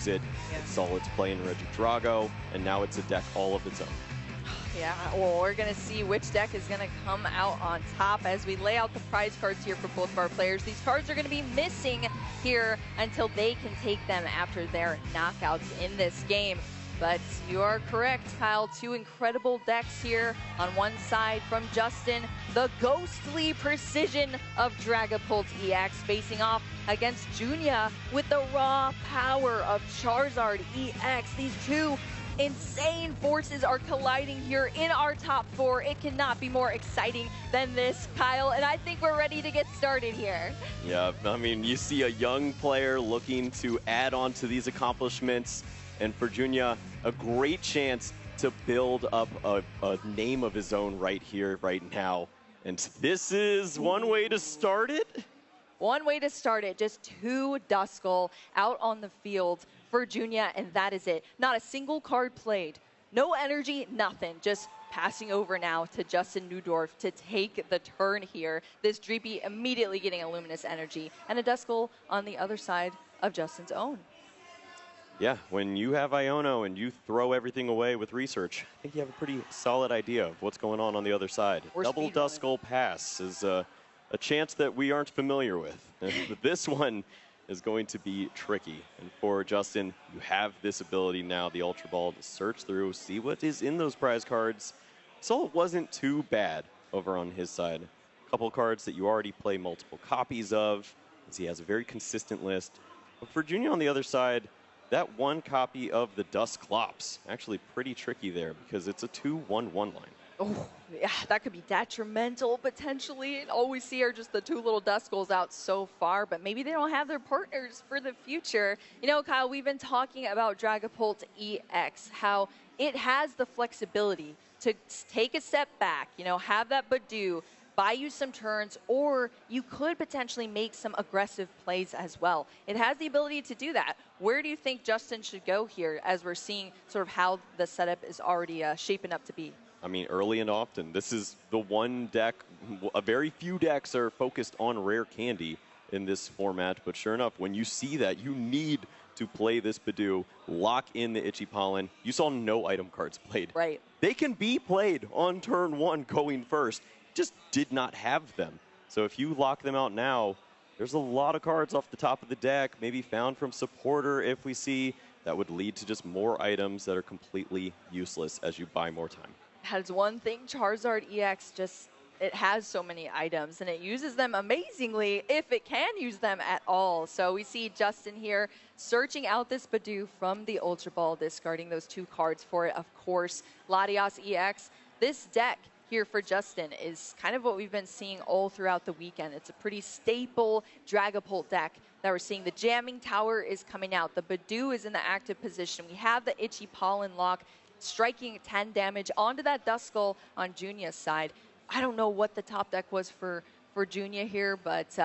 use it. Yeah. It saw its play in Regidrago, and now it's a deck all of its own. Yeah, well, we're going to see which deck is going to come out on top as we lay out the prize cards here for both of our players. These cards are going to be missing here until they can take them after their knockouts in this game. But you are correct, Kyle. Two incredible decks here. On one side from Justin, the ghostly precision of Dragapult EX facing off against JUNYA with the raw power of Charizard EX. These two insane forces are colliding here in our top four. It cannot be more exciting than this, Kyle, and I think we're ready to get started here. Yeah, I mean, you see a young player looking to add on to these accomplishments, and for JUNYA, a great chance to build up a name of his own right here, right now. And this is one way to start it. One way to start it, just two Duskull out on the field for JUNYA, and that is it. Not a single card played. No energy, nothing. Just passing over now to Justin NEWDORF to take the turn here. This Dreepy immediately getting a Luminous Energy, and a Duskull on the other side of Justin's own. Yeah, when you have Iono and you throw everything away with research, I think you have a pretty solid idea of what's going on the other side. Double Duskull pass is a chance that we aren't familiar with. But this one is going to be tricky. And for Justin, you have this ability now, the Ultra Ball, to search through, see what is in those prize cards. So it wasn't too bad over on his side. A couple cards that you already play multiple copies of, as he has a very consistent list. But for JUNYA on the other side, that one copy of the Dusclops, actually pretty tricky there because it's a 2-1-1 line. Oh, yeah, that could be detrimental potentially. And all we see are just the two little Duskulls out so far, but maybe they don't have their partners for the future. You know, Kyle, we've been talking about Dragapult EX, how it has the flexibility to take a step back, you know, have that Badoo, buy you some turns, or you could potentially make some aggressive plays as well. It has the ability to do that. Where do you think Justin should go here as we're seeing sort of how the setup is already shaping up to be? I mean, early and often. This is the one deck, a very few decks are focused on rare candy in this format, but sure enough, when you see that, you need to play this Badoo, lock in the Itchy Pollen. You saw no item cards played. Right. They can be played on turn one going first. Just did not have them. So if you lock them out now, there's a lot of cards off the top of the deck, maybe found from supporter if we see, that would lead to just more items that are completely useless as you buy more time. Has one thing, Charizard EX just, it has so many items and it uses them amazingly if it can use them at all. So we see Justin here searching out this Badoo from the Ultra Ball, discarding those two cards for it, of course. Latias EX, this deck here for Justin is kind of what we've been seeing all throughout the weekend. It's a pretty staple Dragapult deck that we're seeing. The Jamming Tower is coming out. The Badoo is in the active position. We have the Itchy Pollen lock, striking 10 damage onto that Duskull on JUNYA's side. I don't know what the top deck was for JUNYA here, but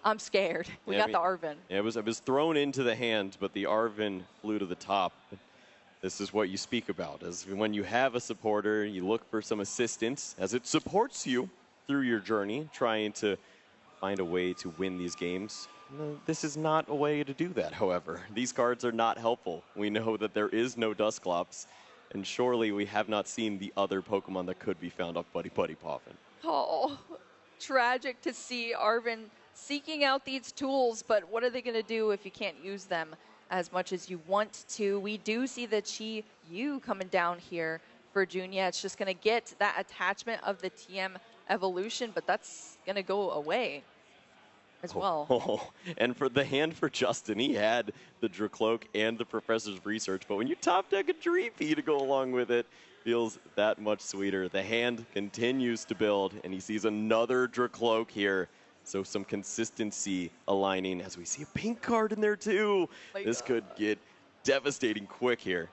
I'm scared. We got the Arven. Yeah, it was thrown into the hand, but the Arven flew to the top. This is what you speak about, as when you have a supporter, you look for some assistance as it supports you through your journey, trying to find a way to win these games. This is not a way to do that, however. These cards are not helpful. We know that there is no Dusclops, and surely we have not seen the other Pokemon that could be found off Buddy Putty Poffin. Oh, tragic to see Arven seeking out these tools, but what are they going to do if you can't use them as much as you want to? We do see the Chi-Yu coming down here for JUNYA. It's just going to get that attachment of the TM evolution, but that's going to go away as well. Oh, and for the hand for Justin, he had the Dracloak and the Professor's Research, but when you top deck a Dreepy to go along with it, feels that much sweeter. The hand continues to build, and he sees another Dracloak here. So some consistency aligning as we see a pink card in there too. This could get devastating quick here.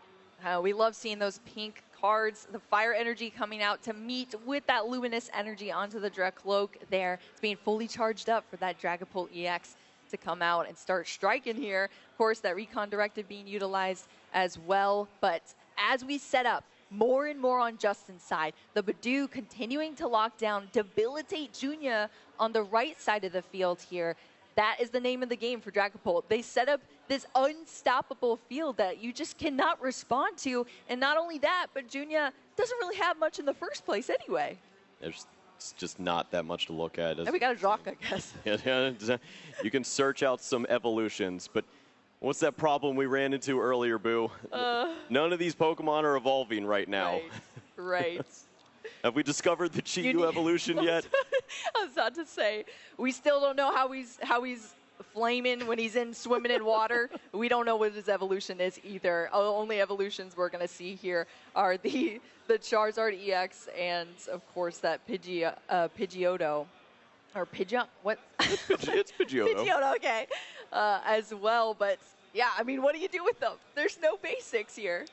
We love seeing those pink cards, the fire energy coming out to meet with that luminous energy onto the Dracloak there. It's being fully charged up for that Dragapult EX to come out and start striking here. Of course, that Recon Directive being utilized as well. But as we set up more and more on Justin's side, the Badoo continuing to lock down, debilitate JUNYA on the right side of the field here. that is the name of the game for Dragapult. They set up this unstoppable field that you just cannot respond to. And not only that, but JUNYA doesn't really have much in the first place anyway. It's just not that much to look at. And we got a Jock, I guess. Yeah, you can search out some evolutions, but what's that problem we ran into earlier, Boo? None of these Pokemon are evolving right now. Right. Have we discovered the Chi-Yu evolution yet? I was about to say, we still don't know how he's flaming when he's swimming in water. We don't know what his evolution is either. Only evolutions we're going to see here are the Charizard EX and, of course, that Pidgeotto. Or Pidgeot? What? It's Pidgeotto. Pidgeotto, okay. As well. But, yeah, I mean, what do you do with them? There's no basics here.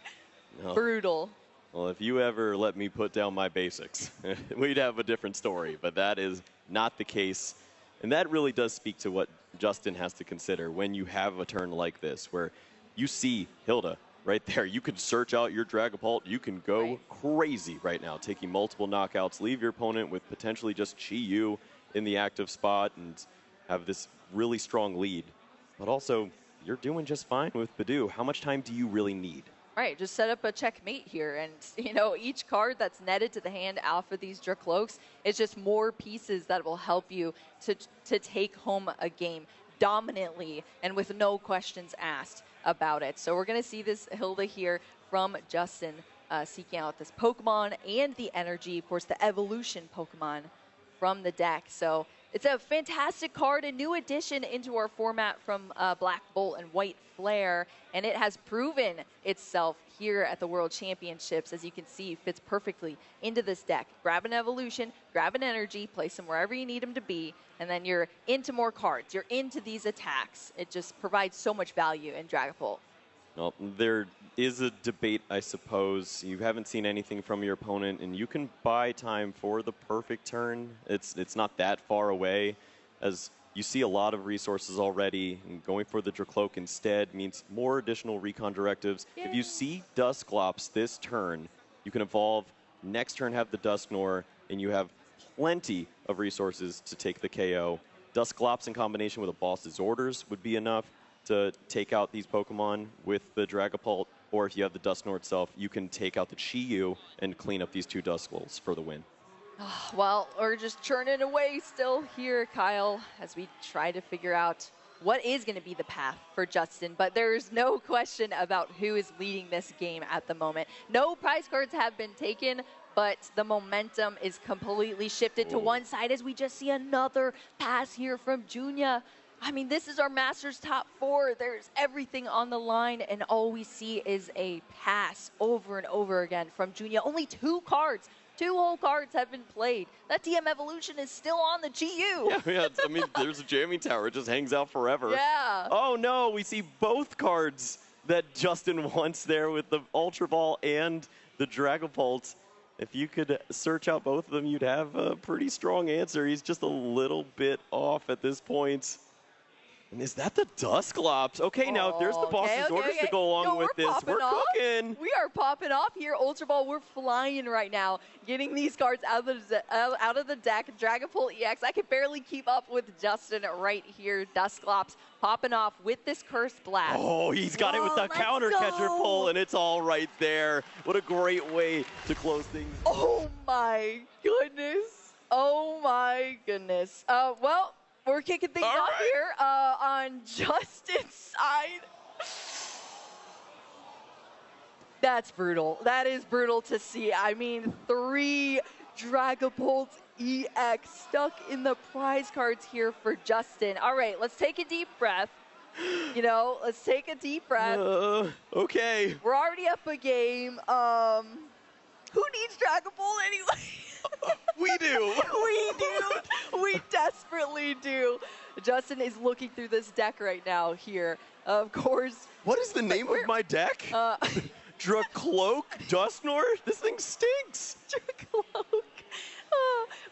No. Brutal. Well, if you ever let me put down my basics, we'd have a different story. But that is not the case. And that really does speak to what Justin has to consider when you have a turn like this, where you see Hilda right there. You can search out your Dragapult. You can go crazy right now, taking multiple knockouts, leave your opponent with potentially just Chi-Yu in the active spot and have this really strong lead. But also, you're doing just fine with Budew. How much time do you really need? Right, just set up a checkmate here. And, you know, each card that's netted to the hand off of these Dracloaks is just more pieces that will help you to take home a game dominantly and with no questions asked about it. So we're going to see this Hilda here from Justin seeking out this Pokemon and the energy, of course, the evolution Pokemon from the deck. So it's a fantastic card, a new addition into our format from Black Bolt and White Flare, and it has proven itself here at the World Championships. As you can see, fits perfectly into this deck. Grab an evolution, grab an energy, place them wherever you need them to be, and then you're into more cards. You're into these attacks. It just provides so much value in Dragapult. Well, there is a debate, I suppose. You haven't seen anything from your opponent, and you can buy time for the perfect turn. It's not that far away, as you see a lot of resources already, and going for the Dracloak instead means more additional recon directives. Yay. If you see Dusclops this turn, you can evolve. Next turn have the Dusknoir, and you have plenty of resources to take the KO. Dusclops in combination with a Boss's Orders would be enough to take out these Pokemon with the Dragapult, or if you have the Dusknoir itself, you can take out the Chi-Yu and clean up these two Duskulls for the win. Well, we're just churning away still here, Kyle, as we try to figure out what is going to be the path for Justin. But there's no question about who is leading this game at the moment. No prize cards have been taken, but the momentum is completely shifted to one side as we just see another pass here from JUNYA. I mean, this is our Masters top 4. There's everything on the line, and all we see is a pass over and over again from JUNYA. Only 2 cards. 2 whole cards have been played. That DM Evolution is still on the Chi-Yu. Yeah, I mean, there's a jamming tower. It just hangs out forever. Yeah. Oh, no, we see both cards that Justin wants there with the Ultra Ball and the Dragapult. If you could search out both of them, you'd have a pretty strong answer. He's just a little bit off at this point. And is that the Dusclops? Okay, now there's the Boss's Orders to go along with this. We're cooking. We are popping off here. Ultra Ball, we're flying right now. Getting these cards out of the deck. Dragapult EX. I can barely keep up with Justin right here. Dusclops popping off with this Curse Blast. Oh, he's got it with the counter catcher pull, and it's all right there. What a great way to close things. Oh, my goodness. Oh, my goodness. Well, we're kicking things off here on Justin's side. That's brutal. That is brutal to see. I mean, 3 Dragapult EX stuck in the prize cards here for Justin. All right, let's take a deep breath. You know, let's take a deep breath. Okay. We're already up a game. Who needs Dragapult anyway? We do. We do. We desperately do. Justin is looking through this deck right now here. Of course. What is the name of my deck? Dracloak Dusknoir? This thing stinks. Dracloak.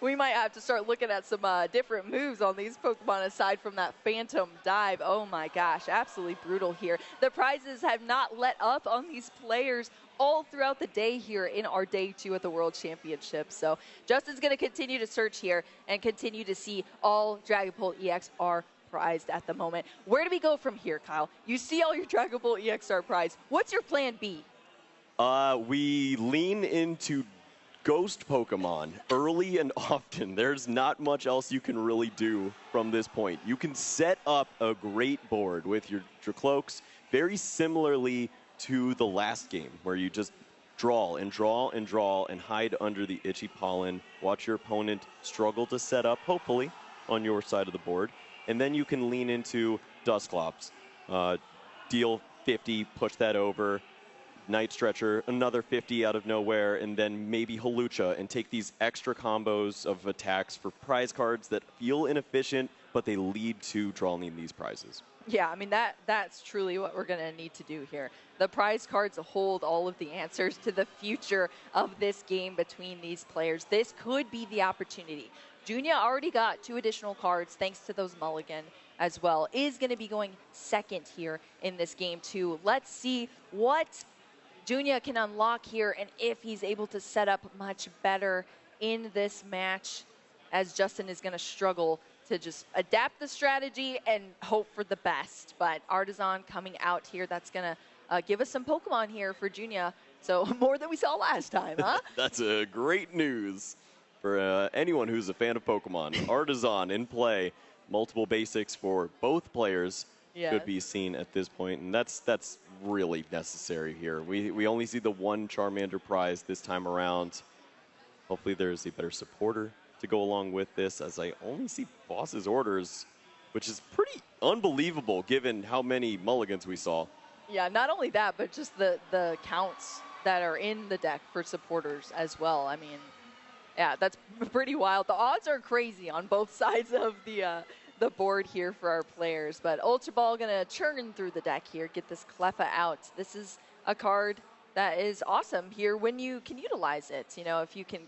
We might have to start looking at some different moves on these Pokemon aside from that Phantom Dive. Oh my gosh, absolutely brutal here. The prizes have not let up on these players all throughout the day here in our day 2 at the World Championship. So Justin's going to continue to search here and continue to see all Dragapult EX are prized at the moment. Where do we go from here, Kyle? You see all your Dragon Ball EX are prized. What's your plan B? We lean into Ghost Pokemon early and often. There's not much else you can really do from this point. You can set up a great board with your Dracloaks very similarly to the last game, where you just draw and draw and draw and hide under the itchy pollen, watch your opponent struggle to set up, hopefully, on your side of the board, and then you can lean into Dusclops. Deal 50, push that over, Night Stretcher, another 50 out of nowhere, and then maybe Hawlucha, and take these extra combos of attacks for prize cards that feel inefficient, but they lead to drawing these prizes. Yeah, I mean, that's truly what we're going to need to do here. The prize cards hold all of the answers to the future of this game between these players. This could be the opportunity. JUNYA already got 2 additional cards thanks to those mulligan as well. Is going to be going second here in this game too. Let's see what JUNYA can unlock here and if he's able to set up much better in this match, as Justin is going to struggle to just adapt the strategy and hope for the best. But Artisan coming out here, that's going to give us some Pokemon here for JUNYA. So more than we saw last time, huh? That's great news for anyone who's a fan of Pokemon. Artisan in play, multiple basics for both players could be seen at this point, and that's really necessary here. We only see the one Charmander prize this time around. Hopefully there's a better supporter to go along with this, as I only see Boss's Orders, which is pretty unbelievable given how many mulligans we saw. Yeah, not only that, but just the counts that are in the deck for supporters as well. I mean, yeah, that's pretty wild. The odds are crazy on both sides of the board here for our players. But Ultra Ball gonna churn through the deck here, get this Cleffa out. This is a card that is awesome here when you can utilize it. You know, if you can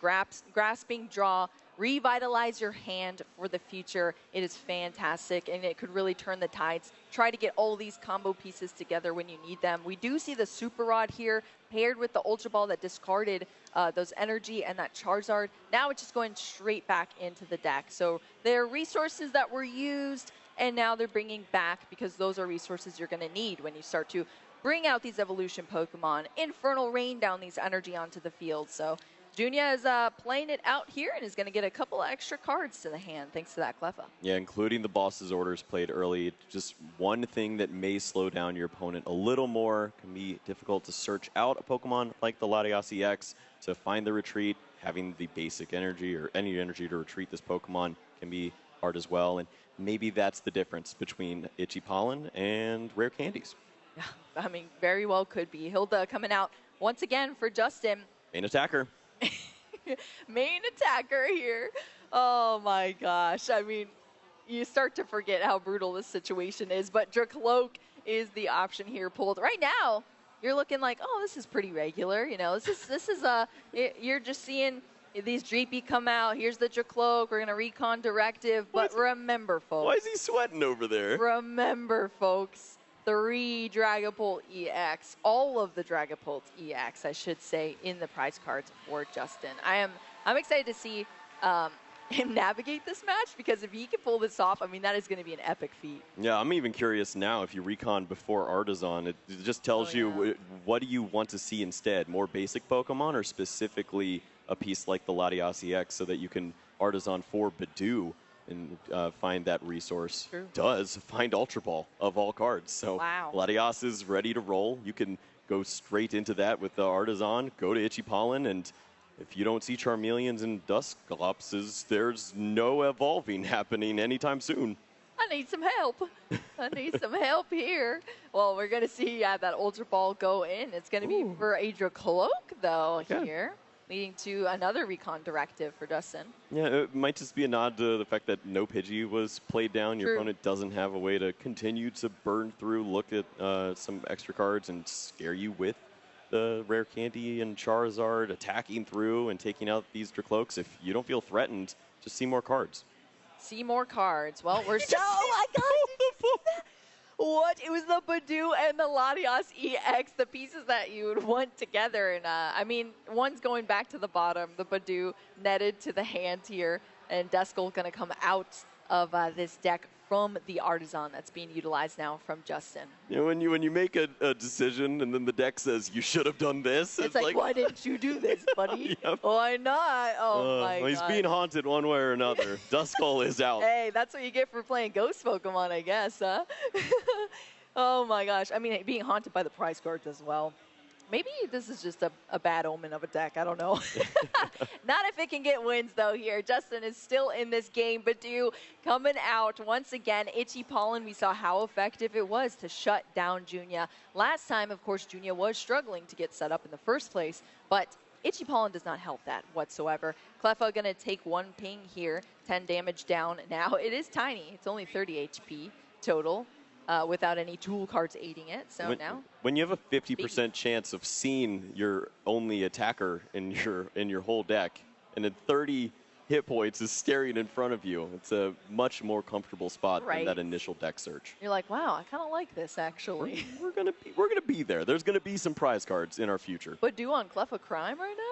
grasping, draw, revitalize your hand for the future, it is fantastic, and it could really turn the tides. Try to get all these combo pieces together when you need them. We do see the Super Rod here paired with the Ultra Ball that discarded those energy and that Charizard. Now it's just going straight back into the deck. So there are resources that were used, and now they're bringing back, because those are resources you're going to need when you start to bring out these evolution Pokemon, Infernal Rain down these energy onto the field. So JUNYA is playing it out here and is going to get a couple of extra cards to the hand thanks to that Cleffa. Yeah, including the Boss's Orders played early. Just one thing that may slow down your opponent a little more. Can be difficult to search out a Pokemon like the Latias EX to find the retreat. Having the basic energy or any energy to retreat this Pokemon can be hard as well. And maybe that's the difference between Itchy Pollen and Rare Candies. Yeah, I mean, very well could be. Hilda coming out once again for Justin. Main attacker. Main attacker here. Oh my gosh. I mean, you start to forget how brutal this situation is, but Dracloak is the option here pulled. Right now, you're looking like, oh, this is pretty regular. You know, you're just seeing these Dreepy come out. Here's the Dracloak. We're going to recon directive. But remember, folks. Why is he sweating over there? Remember, folks. 3 Dragapult EX, all of the Dragapult EX, I should say, in the prize cards for Justin. I'm excited to see him navigate this match, because if he can pull this off, I mean, that is going to be an epic feat. Yeah, I'm even curious now if you recon before Artisan. It just tells you what do you want to see instead, more basic Pokemon or specifically a piece like the Latias EX so that you can Artisan for Badoo and find that resource. True. Does find Ultra Ball of all cards. So wow. Latias is ready to roll. You can go straight into that with the Artisan, go to Itchy Pollen, and if you don't see Charmeleons and Dusclopses, there's no evolving happening anytime soon. I need some help. I need some help here. Well, we're going to see that Ultra Ball go in. It's going to be for a Dracloak, though, here, leading to another recon directive for Justin. Yeah, it might just be a nod to the fact that no Pidgey was played down. Your opponent doesn't have a way to continue to burn through, look at some extra cards, and scare you with the Rare Candy and Charizard attacking through and taking out these Dracloaks. If you don't feel threatened, just see more cards. See more cards. Well, we're still... Oh, my God! Did you see that? What? It was the Badoo and the Latias EX, the pieces that you would want together. And, I mean, one's going back to the bottom. The Badoo netted to the hand here. And Duskull going to come out of this deck from the Artisan that's being utilized now from Justin. You know, when you make a decision and then the deck says you should have done this, it's like, why didn't you do this, buddy? Yep. Why not? Oh my well, he's God. being haunted one way or another. Duskull is out. Hey, that's what you get for playing Ghost Pokemon, I guess, huh? Oh my gosh. I mean, being haunted by the prize cards as well. Maybe this is just a bad omen of a deck. I don't know. Not if it can get wins, though, here. Justin is still in this game. Badu coming out once again. Itchy Pollen, we saw how effective it was to shut down JUNYA. Last time, of course, JUNYA was struggling to get set up in the first place, but Itchy Pollen does not help that whatsoever. Cleffa going to take one ping here, 10 damage down. Now, it is tiny. It's only 30 HP total. Without any tool cards aiding it. So when you have a 50% chance of seeing your only attacker in your whole deck, and then 30 hit points is staring in front of you, it's a much more comfortable spot than that initial deck search. You're like, wow, I kind of like this actually. We're gonna be there. There's gonna be some prize cards in our future. But do on Cleffa Crime right now?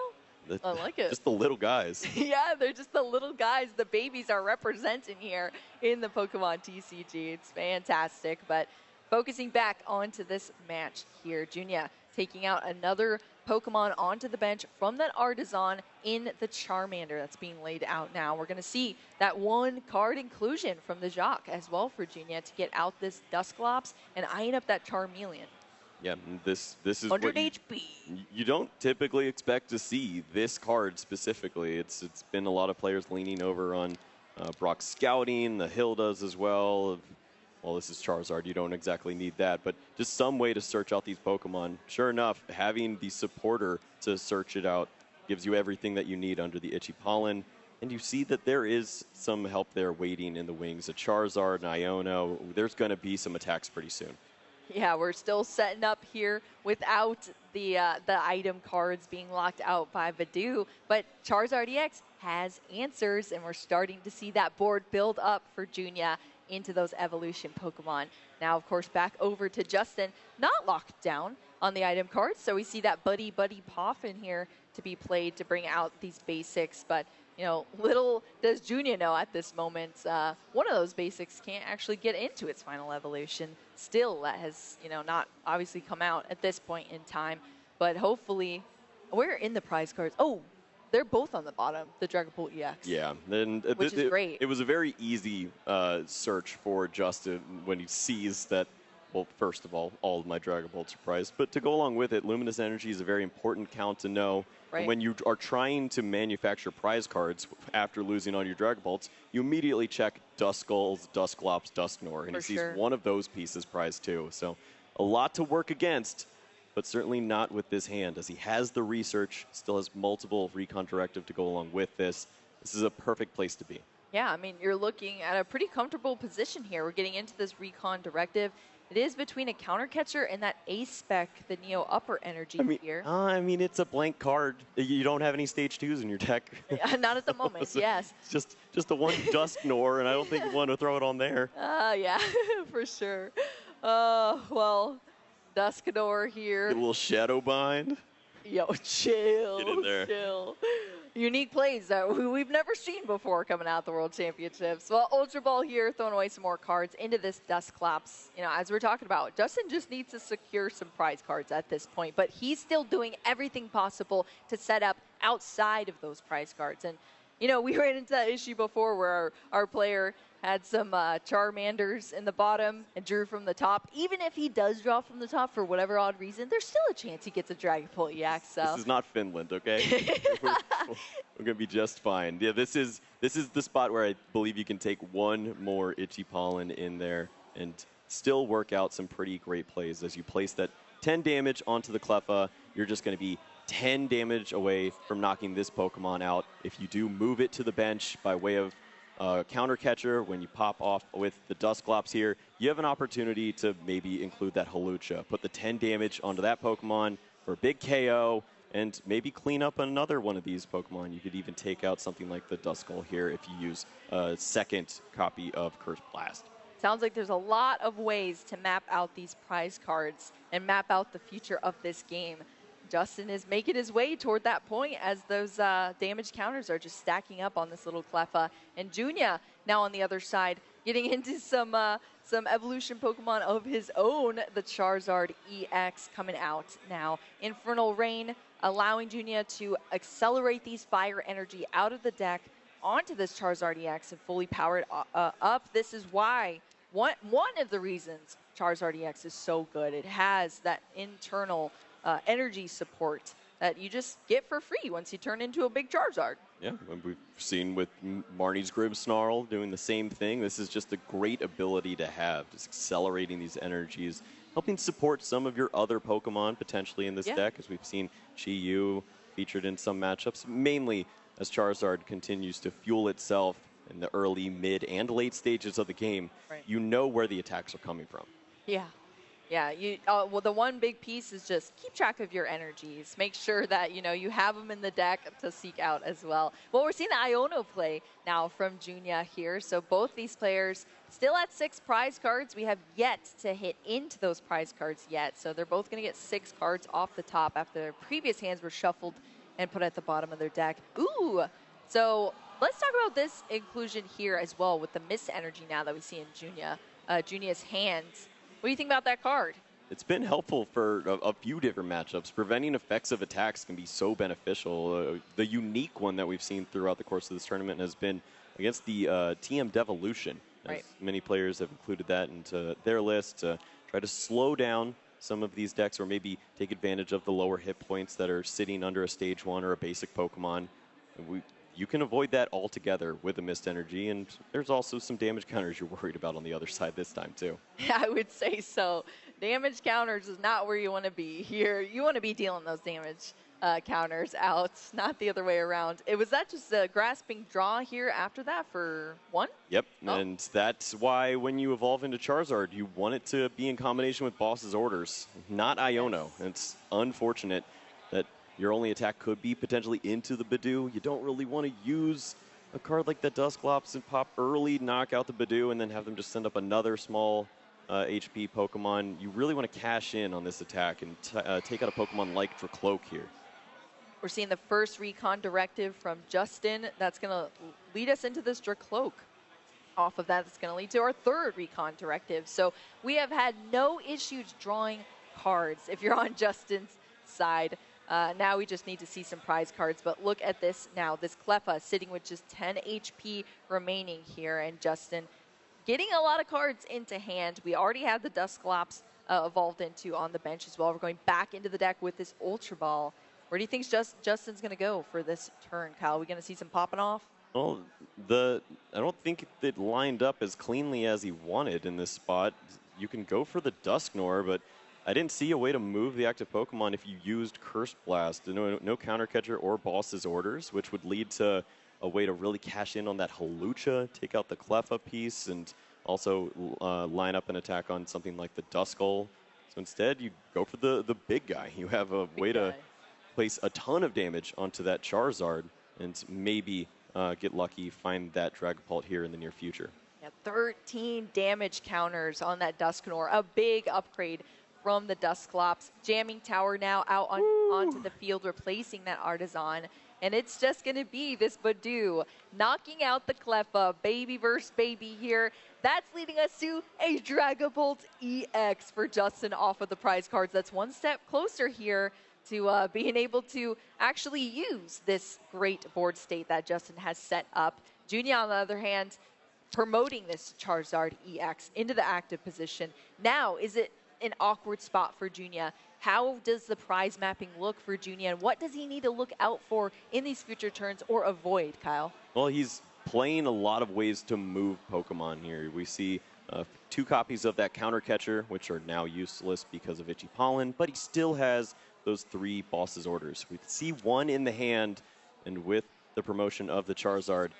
I like it. Just the little guys. Yeah, they're just the little guys. The babies are representing here in the Pokemon TCG. It's fantastic. But focusing back onto this match here, JUNYA taking out another Pokemon onto the bench from that Artisan in the Charmander that's being laid out now. We're going to see that one card inclusion from the Jacques as well for JUNYA to get out this Dusclops and eyeing up that Charmeleon. Yeah, this is 100 what HP. You don't typically expect to see this card specifically. It's been a lot of players leaning over on Brock's scouting, the Hildas as well. Well, this is Charizard. You don't exactly need that, but just some way to search out these Pokemon. Sure enough, having the supporter to search it out gives you everything that you need under the Itchy Pollen. And you see that there is some help there waiting in the wings. A Charizard, an Iono. There's going to be some attacks pretty soon. Yeah, we're still setting up here without the item cards being locked out by Badu, but Charizard EX has answers, and we're starting to see that board build up for JUNYA into those evolution Pokemon. Now, of course, back over to Justin, not locked down on the item cards, so we see that Buddy Poff in here to be played to bring out these basics, but you know, little does JUNYA know at this moment, one of those basics can't actually get into its final evolution. Still, that has, you know, not obviously come out at this point in time, but hopefully, we're in the prize cards. Oh, they're both on the bottom, the Dragapult EX. Yeah, then which is great. It was a very easy search for Justin when he sees that. Well, first of all of my Dragapults are prized, but to go along with it, Luminous Energy is a very important count to know. Right. And when you are trying to manufacture prize cards after losing all your Dragapults, you immediately check Duskulls, Dusclops, Dusknoir, and he sees one of those pieces prized too. So a lot to work against, but certainly not with this hand, as he has the research, still has multiple Recon Directive to go along with this. This is a perfect place to be. Yeah, I mean, you're looking at a pretty comfortable position here. We're getting into this Recon Directive. It is between a counter catcher and that A-Spec, the Neo Upper Energy here. I mean, it's a blank card. You don't have any stage 2s in your deck. Not at the moment, So yes. It's just the one Dusknoir, and I don't think you want to throw it on there. Yeah, for sure. Well, Dusknoir here. Get a little Shadow Bind. Yo, chill. Get in there. Chill. Unique plays that we've never seen before coming out the World Championships. Well, Ultra Ball here, throwing away some more cards into this Dusclops. You know, as we're talking about, Justin just needs to secure some prize cards at this point, but he's still doing everything possible to set up outside of those prize cards. And, you know, we ran into that issue before where our player had some Charmanders in the bottom and drew from the top. Even if he does draw from the top for whatever odd reason, there's still a chance he gets a Dragapult EX. So. This is not Finland, okay? we're going to be just fine. Yeah, this is the spot where I believe you can take one more Itchy Pollen in there and still work out some pretty great plays. As you place that 10 damage onto the Cleffa, you're just going to be 10 damage away from knocking this Pokemon out. If you do move it to the bench by way of counter catcher, when you pop off with the Dusclops here, you have an opportunity to maybe include that Hawlucha. Put the 10 damage onto that Pokemon for a big KO, and maybe clean up another one of these Pokemon. You could even take out something like the Duskull here if you use a second copy of Curse Blast. Sounds like there's a lot of ways to map out these prize cards and map out the future of this game. Justin is making his way toward that point as those damage counters are just stacking up on this little Cleffa. And JUNYA Now on the other side, getting into some evolution Pokemon of his own, the Charizard EX coming out now. Infernal Rain, allowing Junya to accelerate these fire energy out of the deck onto this Charizard EX and fully power it up. This is why, one of the reasons Charizard EX is so good. It has that internal energy support that you just get for free once you turn into a big Charizard. Yeah, we've seen with Marnie's Grimmsnarl doing the same thing. This is just a great ability to have, just accelerating these energies, helping support some of your other Pokemon potentially in this deck, as we've seen Chi-Yu featured in some matchups, mainly as Charizard continues to fuel itself in the early, mid, and late stages of the game. You know where the attacks are coming from. Yeah. Yeah, well, the one big piece is just keep track of your energies. Make sure that, you have them in the deck to seek out as well. Well, we're seeing the Iono play now from Junya here. So both these players still at 6 prize cards. We have yet to hit into those prize cards yet. So they're both going to get 6 cards off the top after their previous hands were shuffled and put at the bottom of their deck. Ooh, so let's talk about this inclusion here as well with the Mist Energy now that we see in Junya's hands. What do you think about that card? It's been helpful for a few different matchups. Preventing effects of attacks can be so beneficial. The unique one that we've seen throughout the course of this tournament has been against the TM Devolution. Many players have included that into their list to try to slow down some of these decks or maybe take advantage of the lower hit points that are sitting under a stage 1 or a basic Pokemon. You can avoid that altogether with a Mist Energy, and there's also some damage counters you're worried about on the other side this time, too. Yeah, I would say so. Damage counters is not where you want to be here. You want to be dealing those damage counters out, not the other way around. Was that just a grasping draw here after that for 1? Yep, and that's why when you evolve into Charizard, you want it to be in combination with Boss's Orders, not Iono. It's unfortunate that your only attack could be potentially into the Bidoof. You don't really want to use a card like the Dusclops and pop early, knock out the Bidoof, and then have them just send up another small HP Pokemon. You really want to cash in on this attack and take out a Pokemon like Dracloak here. We're seeing the first recon directive from Justin. That's going to lead us into this Dracloak. Off of that, it's going to lead to our 3rd recon directive. So we have had no issues drawing cards if you're on Justin's side. Now we just need to see some prize cards, but look at this now. This Cleffa sitting with just 10 HP remaining here, and Justin getting a lot of cards into hand. We already had the Dusclops evolved into on the bench as well. We're going back into the deck with this Ultra Ball. Where do you think Justin's going to go for this turn, Kyle? Are we going to see some popping off? Well, I don't think it lined up as cleanly as he wanted in this spot. You can go for the Dusknoir, but I didn't see a way to move the active Pokemon if you used Curse Blast. No counter catcher or Boss's Orders, which would lead to a way to really cash in on that Hawlucha, take out the Cleffa piece, and also line up an attack on something like the Duskull. So instead, you go for the big guy. You have a way to place a ton of damage onto that Charizard and maybe get lucky, find that Dragapult here in the near future. Yeah, 13 damage counters on that Dusknoir. A big upgrade from the Dusclops. Jamming Tower now out onto the field, replacing that Artisan. And it's just going to be this Bidoof knocking out the Cleffa. Baby versus baby here. That's leading us to a Dragapult EX for Justin off of the prize cards. That's one step closer here to being able to actually use this great board state that Justin has set up. Junya, on the other hand, promoting this Charizard EX into the active position. Now, is it an awkward spot for Junya? How does the prize mapping look for Junya, and what does he need to look out for in these future turns or avoid, Kyle? Well, he's playing a lot of ways to move Pokemon here. We see 2 copies of that counter catcher, which are now useless because of Itchy Pollen, but he still has those 3 Boss's Orders. We see 1 in the hand, and with the promotion of the Charizard,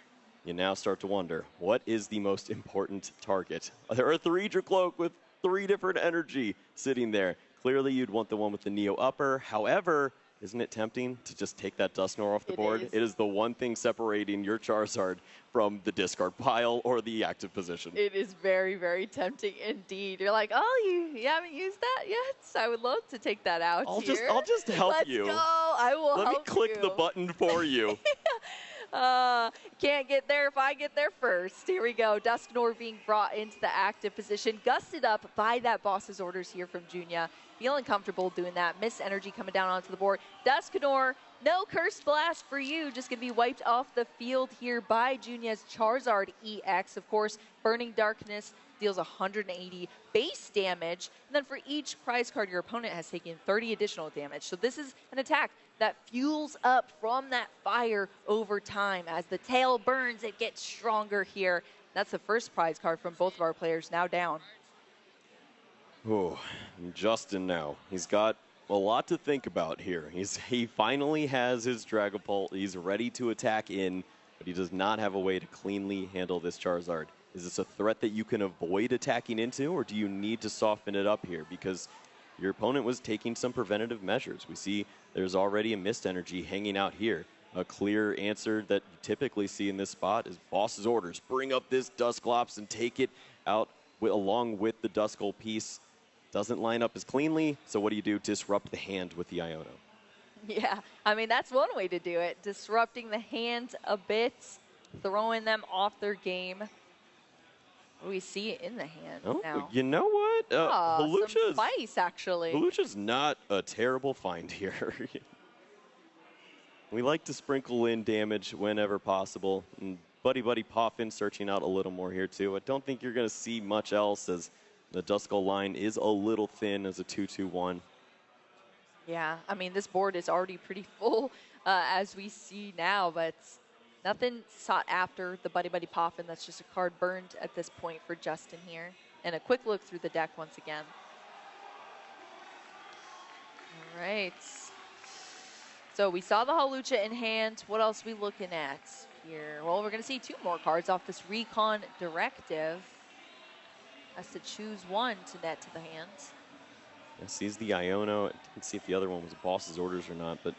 you now start to wonder, what is the most important target? There are 3 Dracloak with 3 different energy sitting there. Clearly, you'd want the one with the Neo Upper. However, isn't it tempting to just take that Dusknoir off the board? It is the one thing separating your Charizard from the discard pile or the active position. It is very, very tempting indeed. You're like, oh, you haven't used that yet? So I would love to take that out I'll here. just help Let's you. Let's go. I will help you. Let me click the button for you. Can't get there if I get there first. Here we go. Dusknor being brought into the active position, gusted up by that boss's orders here from Junya. Feeling comfortable doing that. Miss Energy coming down onto the board. Dusknor, no Cursed Blast for you. Just going to be wiped off the field here by Junya's Charizard EX. Of course, Burning Darkness deals 180 base damage. And then for each prize card, your opponent has taken 30 additional damage. So this is an attack that fuels up from that fire over time. As the tail burns, it gets stronger here. That's the first prize card from both of our players now down. Oh, Justin now. He's got a lot to think about here. He finally has his Dragapult. He's ready to attack in, but he does not have a way to cleanly handle this Charizard. Is this a threat that you can avoid attacking into, or do you need to soften it up here? Because your opponent was taking some preventative measures. We see there's already a Mist Energy hanging out here. A clear answer that you typically see in this spot is boss's orders. Bring up this Dusclops and take it out along with the Duskull piece. Doesn't line up as cleanly, so what do? Disrupt the hand with the Iono. Yeah, I mean, that's one way to do it. Disrupting the hand a bit, throwing them off their game. We see it in the hand now. You know what? Some spice, actually. Hawlucha's not a terrible find here. We like to sprinkle in damage whenever possible. And Buddy Poffin searching out a little more here, too. I don't think you're going to see much else, as the Duskull line is a little thin as a 2-2-1. Yeah, I mean, this board is already pretty full, as we see now, but nothing sought after the Buddy Poffin. That's just a card burned at this point for Justin here. And a quick look through the deck once again. All right. So we saw the Hawlucha in hand. What else are we looking at here? Well, we're going to see two more cards off this Recon Directive. Has to choose one to net to the hand. Yeah, sees the Iono. I didn't see if the other one was boss's orders or not, but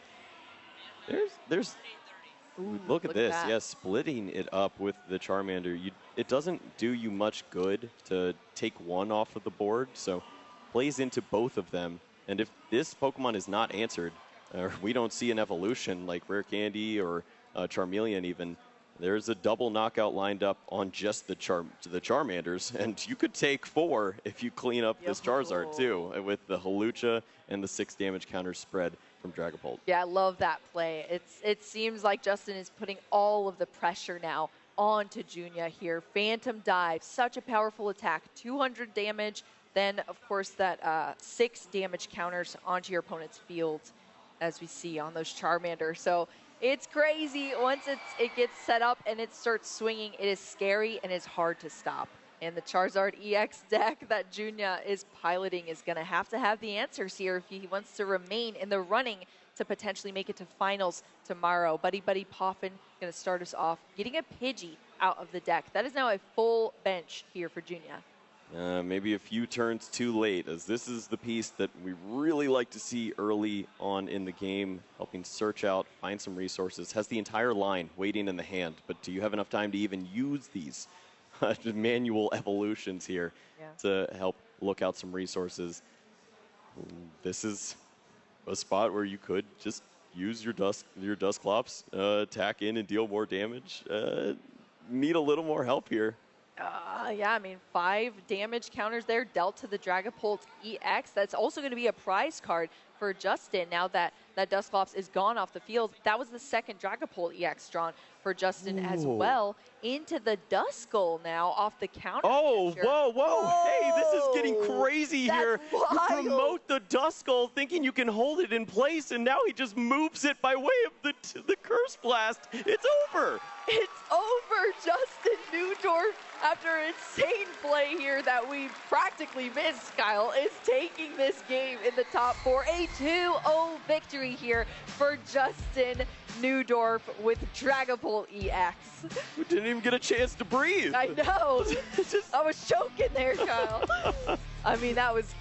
there's Ooh, look at this. that. Yeah, splitting it up with the Charmander. It doesn't do you much good to take one off of the board, so plays into both of them. And if this Pokemon is not answered, or we don't see an evolution like Rare Candy or Charmeleon even, there's a double knockout lined up on just the Charmanders, and you could take 4 if you clean up this Charizard too, with the Hawlucha and the 6 damage counter spread from Dragapult. Yeah, I love that play. It seems like Justin is putting all of the pressure now onto Junya here. Phantom Dive, such a powerful attack, 200 damage. Then, of course, that 6 damage counters onto your opponent's field, as we see on those Charmander. So it's crazy. Once it gets set up and it starts swinging, it is scary and it's hard to stop. And the Charizard EX deck that Junya is piloting is going to have the answers here if he wants to remain in the running to potentially make it to finals tomorrow. Buddy Poffin going to start us off, getting a Pidgey out of the deck. That is now a full bench here for Junya. Maybe a few turns too late, as this is the piece that we really like to see early on in the game, helping search out, find some resources. Has the entire line waiting in the hand, but do you have enough time to even use these manual evolutions here to help look out some resources? This is a spot where you could just use your Dusclops, attack in and deal more damage. Need a little more help here. Yeah, I mean, 5 damage counters there dealt to the Dragapult EX. That's also going to be a prize card for Justin now that Dusclops is gone off the field. That was the second Dragapult EX drawn for Justin as well. Into the Duskull now off the counter. Oh, whoa. Hey, this is getting crazy here. Wild. You promote the Duskull thinking you can hold it in place, and now he just moves it by way of the Curse Blast. It's over. It's over. Justin NEWDORF, after an insane play here that we practically missed, Kyle, is taking this game in the top 4. A 2-0 victory here for Justin NEWDORF with Dragapult EX. We didn't even get a chance to breathe. I know. I was choking there, Kyle. I mean, that was